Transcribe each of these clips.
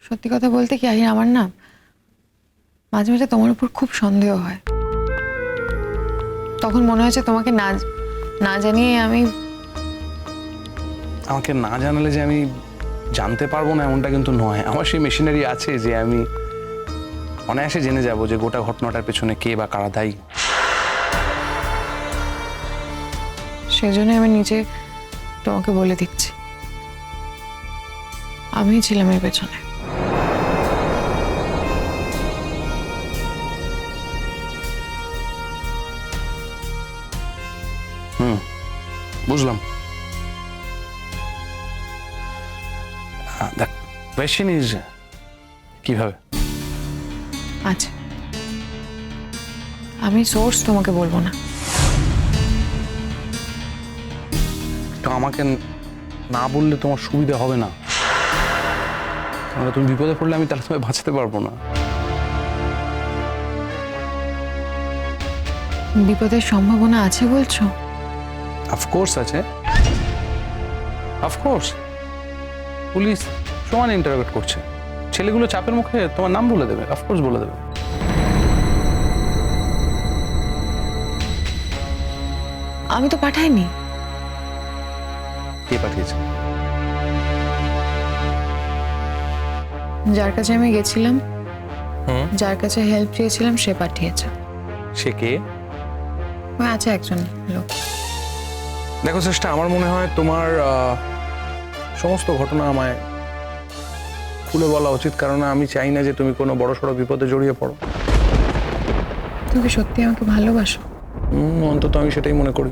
সত্যি কথা বলতে কি আহির, আমার না মাঝে মাঝে তোমার উপর খুব সন্দেহ হয়। তখন মনে হয়েছে তোমাকে না না জানিয়ে আমি আমাকে না জানালে যে আমি জানতে পারবো না এমনটা কিন্তু নয়। আমার সেই মেশিনারি আছে যে আমি অনায়াসে জেনে যাব যে গোটা ঘটনাটার পেছনে কে বা কারা দায়ী। সেজন্য আমি নিজে তোমাকে বলে দিচ্ছি, আমিই ছিলাম এর পেছনে। বুঝলাম। দ্য কোয়েশ্চেন ইজ কিভাবে? আচ্ছা, আমি সোর্স তোমাকে বলবো না। তো আমাকে না বললে তোমার সুবিধা হবে না, কারণ তুমি বিপদে পড়লে আমি তাহলে তোমায় বাঁচাতে পারবো না। বিপদের সম্ভাবনা আছে বলছো? অফকোর্স আছে, অফকোর্স। পুলিশ সমান ইন্টারোগেট করছে, ছেলেগুলো চাপের মুখে তোমার নাম বলে দেবে, অফকোর্স বলে দেবে। আমি তো পাঠাইনি। কে পাঠিয়েছে? যার কাছে আমি গেছিলাম, যার কাছে হেল্প চেয়েছিলাম, সে পাঠিয়েছে। সে কে? ওই আছে একজন লোক। দেখো চেষ্টা, আমার মনে হয় তোমার সমস্ত ঘটনা আমায় খুলে বলা উচিত, কারণ আমি চাই না যে তুমি কোনো বড়সড় বিপদে জড়িয়ে পড়ো। তুমি কি সত্যি আমাকে ভালোবাসো? অন্তত আমি সেটাই মনে করি।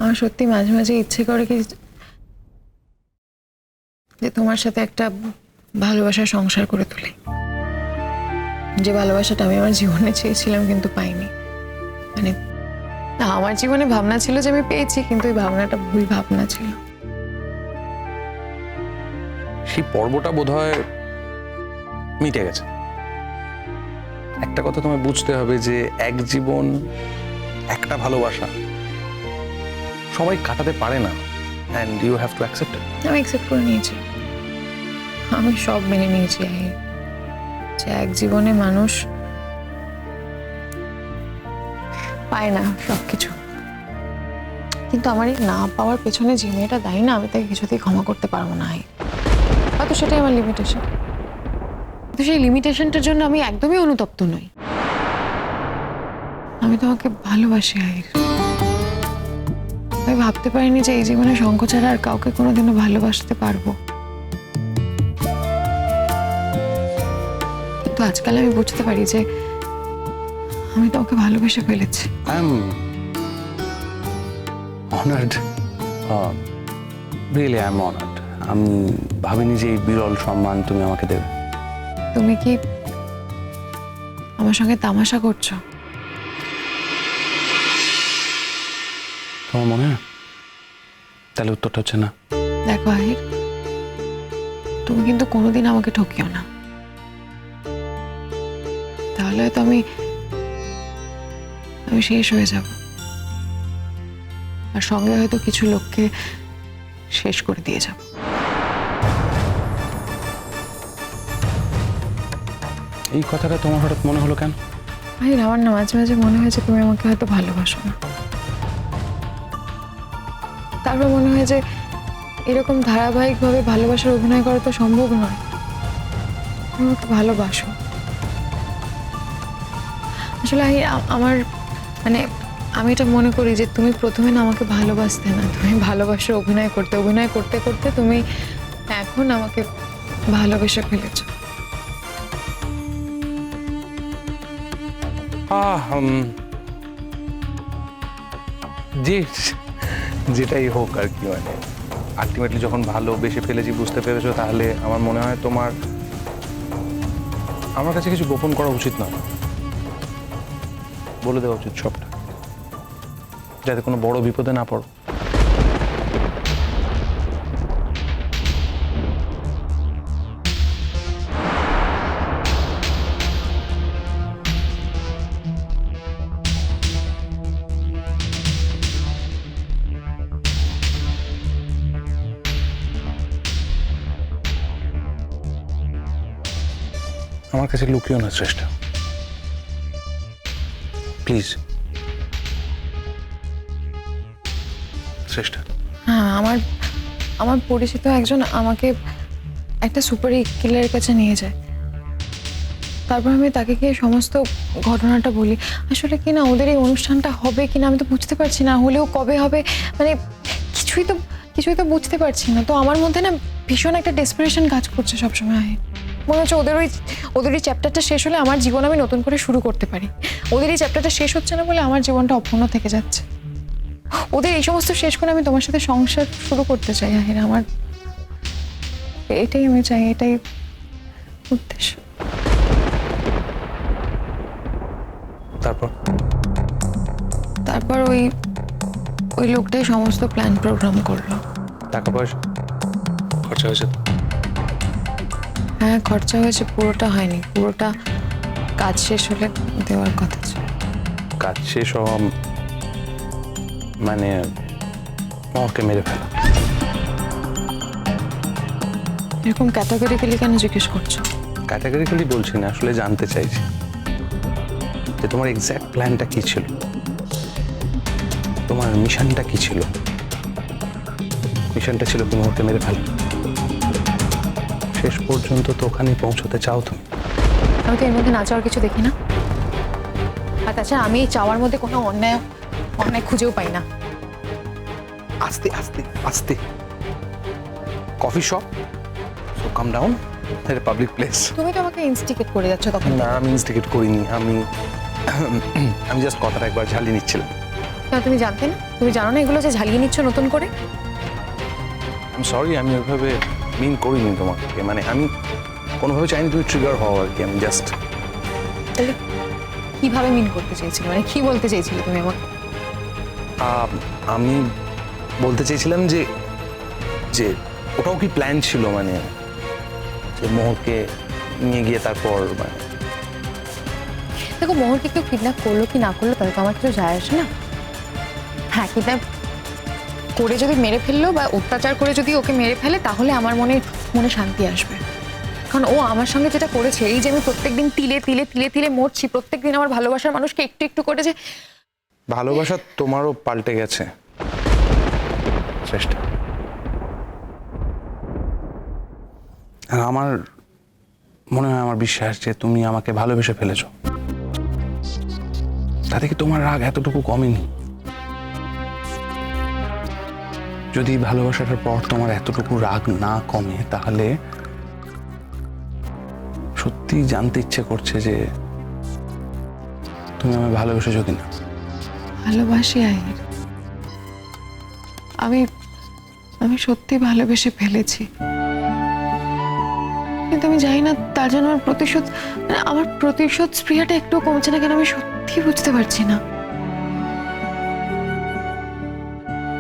আমার সত্যি মাঝে মাঝে ইচ্ছে করে কি যে তোমার সাথে একটা ভালোবাসার সংসার করে তুলি, যে ভালোবাসাটা আমি আমার জীবনে চেয়েছিলাম কিন্তু পাইনি। মানে না, আমার জীবনে ভাবনা ছিল যে আমি পেয়েছি, কিন্তু ওই ভাবনাটা ভুল ভাবনা ছিল। সেই পর্বটা বোধহয় মিটে গেছে। একটা কথা তোমায় বুঝতে হবে যে এক জীবন একটা ভালোবাসা সবাই কাটাতে পারে না, and you have to accept it. আমি অ্যাকসেপ্ট করে নিয়েছি, আমি সব মেনে নিয়েছি যে এক জীবনে মানুষ পায় না সবকিছু। কিন্তু আমার এই না পাওয়ার পেছনে যে মেয়েটা দায়ী না, আমি তাকে কিছুতেই ক্ষমা করতে পারবো না। হয়তো সেটাই আমার লিমিটেশন, কিন্তু সেই লিমিটেশনটার জন্য আমি একদমই অনুতপ্ত নই। আমি তোমাকে ভালোবাসি আহির। আমি ভাবতে পারিনি যে এই জীবনে শঙ্খ ছাড়া আর কাউকে কোনোদিনও ভালোবাসতে পারবো। কিন্তু আজকাল আমি বুঝতে পারি যে আমি তোমাকে ভালোবেসে ফেলেছি। I am honoured, really I am honoured. আমি ভাবিনি যে এই বিরল সম্মান তুমি আমাকে দেবে। তুমি কি আমার সঙ্গে তামাশা করছো? তোমার মনে হয়? তাহলে উত্তরটা হচ্ছে না। দেখো আহির, তুমি কিন্তু কোনোদিন আমাকে ঠকিও না, তাহলে হয়তো আমি শেষ হয়ে যাব, আর সঙ্গে হয়তো কিছু লোককে শেষ করে দিয়ে যাব। এই কথাটা তোমার হঠাৎ মনে হলো কেন? আহির, আমার না মাঝে মাঝে মনে হয় যে তুমি আমাকে হয়তো ভালোবাসো না। তারপর মনে হয় যে এরকম ধারাবাহিকভাবে ভালোবাসার অভিনয় করা তো সম্ভব নয়। তুমি আমাকে ভালোবাসো আসলে। আমার মানে আমি এটা মনে করি যে তুমি প্রথমে না আমাকে ভালোবাসতে না, তুমি ভালোবাসার অভিনয় করতে করতে তুমি এখন আমাকে ভালোবেসে ফেলেছ। জি, যেটাই হোক আর কি, মানে আলটিমেটলি যখন ভালোবেসে ফেলেছি বুঝতে পেরেছো, তাহলে আমার মনে হয় তোমার আমার কাছে কিছু গোপন করা উচিত নয়, বলে দেওয়া উচিত সবটা, যাতে কোনো বড় বিপদে না পড়ো। আমার কাছে লুকিও না শ্রেষ্ঠা, প্লিজ। শ্রেষ্ঠা, হ্যাঁ, আমার আমার পরিচিত একজন আমাকে একটা সুপার কিলারের কাছে নিয়ে যায়। তারপর আমি তাকে গিয়ে সমস্ত ঘটনাটা বলি। আসলে কি না, ওদের এই অনুষ্ঠানটা হবে কিনা আমি তো বুঝতে পারছি না, হলেও কবে হবে, মানে কিছুই তো বুঝতে পারছি না। তো আমার মধ্যে না ভীষণ একটা ডেসপারেশন কাজ করছে সবসময়। মনে হচ্ছে ওদের এই চ্যাপ্টারটা শেষ হলে আমার জীবন আমি নতুন করে শুরু করতে পারি। ওদের এই চ্যাপ্টারটা শেষ হচ্ছে না বলে আমার জীবনটা অপূর্ণ থেকে যাচ্ছে। ওদের এই সমস্ত শেষ করে আমি তোমার সাথে সংসার শুরু করতে চাই আহির। আমার এটাই আমি চাই, এটাই উদ্দেশ্য। তারপর ওই লোকটাই সমস্ত প্ল্যান প্রোগ্রাম করলো। টাকা পয়সা খরচা হয়েছে? হ্যাঁ, খরচা হয়েছে, পুরোটা হয়নি। পুরোটা কাজ শেষ হলে দেওয়ার কথা ছিল। কাজ শেষ হওয়া মানে মোহরকে মেরে ফেলা? এরকম ক্যাটাগরিক্যালি কেন জিজ্ঞেস করছো? ক্যাটাগরিক্যালি বলছি না, আসলে জানতে চাইছি যে তোমার এক্স্যাক্ট প্ল্যানটা কি ছিল, তোমার মিশনটা কি ছিল। মিশনটা ছিল কি মোহরকে মেরে ফেলা? শেষ পর্যন্ত তো ওখানে পৌঁছতে চাও তুমি। আমি তো এর মধ্যে না চাওয়ার কিছু দেখি না। আর তাছাড়া আমি এই চাওয়ার মধ্যে কোনো অন্যায় খুঁজেও পাই না। আস্তে আস্তে আস্তে, coffee shop, so calm down, এটা পাবলিক প্লেস। তুমি তো আমাকে ইনস্টিগেট করে যাচ্ছ তখন। না, আমি ইনস্টিগেট করিনি, আমি জাস্ট কথাটা একবার ঝালিয়ে নিচ্ছিলাম। না, তুমি জানতে না? তুমি জানো না এগুলো যে ঝালিয়ে নিচ্ছ নতুন করে? আমি সরি, আমি ওইভাবে মিন করিনি তোমাকে, মানে আমি কোনোভাবে চাইনি তুমি ট্রিগার হও আর কি। আমি জাস্ট তাহলে কিভাবে মিন করতে চেয়েছিলে, মানে কি বলতে চেয়েছিলে তুমি আমাকে? আমি বলতে চেয়েছিলাম যে যে ওটাও কি প্ল্যান ছিল, মানে যে মোহরকে নিয়ে গিয়ে তারপর মানে। দেখো, মোহরকে কেউ কিডন্যাপ করলো কি না করলো তাহলে তো আমার কিছু যায় আসে না। হ্যাঁ, কিডন্যাপ করে যদি মেরে ফেললো বা অত্যাচার করে যদি ওকে মেরে ফেলে তাহলে আমার মনে শান্তি আসবে। কারণ ও আমার সঙ্গে যেটা করেছে, এই যে আমি প্রত্যেকদিন তিলে তিলে তিলে তিলে মরছি, প্রত্যেকদিন আমার ভালোবাসার মানুষকে একটু একটু করে যে। ভালোবাসা তোমারও পাল্টে গেছে চেষ্টা। আর আমার মনে হয়, আমার বিশ্বাস যে তুমি আমাকে ভালোবেসে ফেলেছো। তাতে কি তোমার রাগ এতটুকু কমেনি? যদি ভালোবাসাটার পর তোমার এতটুকু রাগ না কমে, তাহলে সত্যি জানতে ইচ্ছে করছে যে তুমি আমায় ভালোবেসেছো কিনা। ভালোবাসি আহির, আমি সত্যি ভালোবেসে ফেলেছি, কিন্তু আমি জানি না তার জন্য আমার প্রতিশোধ স্পৃহাটা একটু কমছে না কেন, আমি সত্যি বুঝতে পারছি না।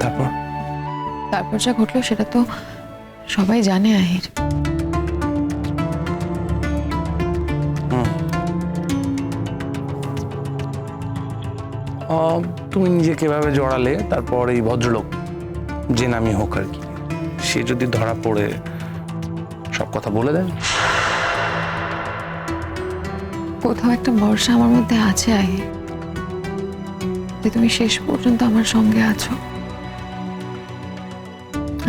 তারপর যা ঘটলো সেটা তো সবাই জানে আহির। তুমি নিজেকে এভাবে জড়ালে, তারপর এই ভদ্রলোক যে নামই হোক আর কি, সে যদি ধরা পড়ে সব কথা বলে দেয়। কোথাও একটা ভরসা আমার মধ্যে আছে আহির, যে তুমি শেষ পর্যন্ত আমার সঙ্গে আছো।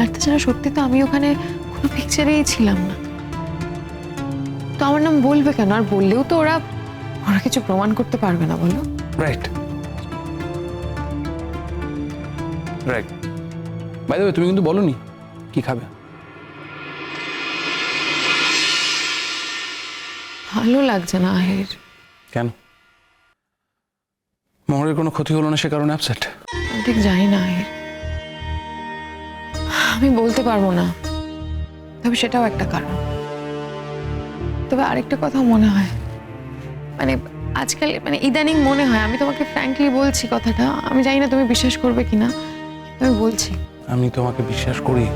আর তাছাড়া সত্যি তো আমি ওখানে কোনো পিকচারেই ছিলাম না, তো আমার নাম বলবে কেন? আর বললেও তো ওরা কিছু প্রমাণ করতে পারবে না, বলো? Right right. By the way, তুমি কিন্তু বলোনি কি খাবে। ভালো লাগছে না আহির। কেন? মোহরের কোনো ক্ষতি হলো না সে কারণে আপসেট? আমি ঠিক জানি না আহির, আমি বলতে পারবো না, তবে সেটাও একটা কারণ। তবে আরেকটা কথা মনে হয়, মানে আজকাল মানে ইদানিং মনে হয়, আমি তোমাকে ফ্র্যাঙ্কলি বলছি কথাটা, আমি জানি না তুমি বিশ্বাস করবে কিনা, আমি বলছি। আমি তোমাকে বিশ্বাস করি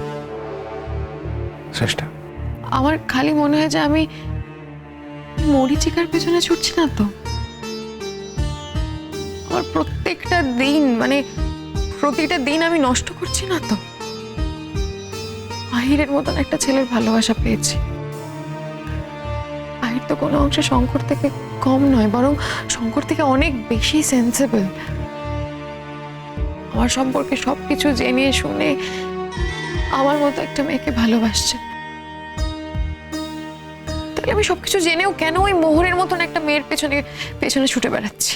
চেষ্টা। আমার খালি মনে হয় যে আমি মরিচিকার পেছনে ছুটছি না তো। আমার প্রত্যেকটা দিন, মানে প্রতিটা দিন আমি নষ্ট করছি না তো। আহিরের মতন একটা ছেলের ভালোবাসা পেয়েছি, মাহির তো কোনো অংশে শঙ্কর থেকে কম নয়, বরং শঙ্কর থেকে অনেক বেশি সেন্সিবল। আমার সম্পর্কে সবকিছু জেনে শুনে আমার মতো একটা মেয়েকে ভালোবাসছে। তাহলে আমি সবকিছু জেনেও কেন ওই মোহরের মতন একটা মেয়ের পেছনে পেছনে ছুটে বেড়াচ্ছি?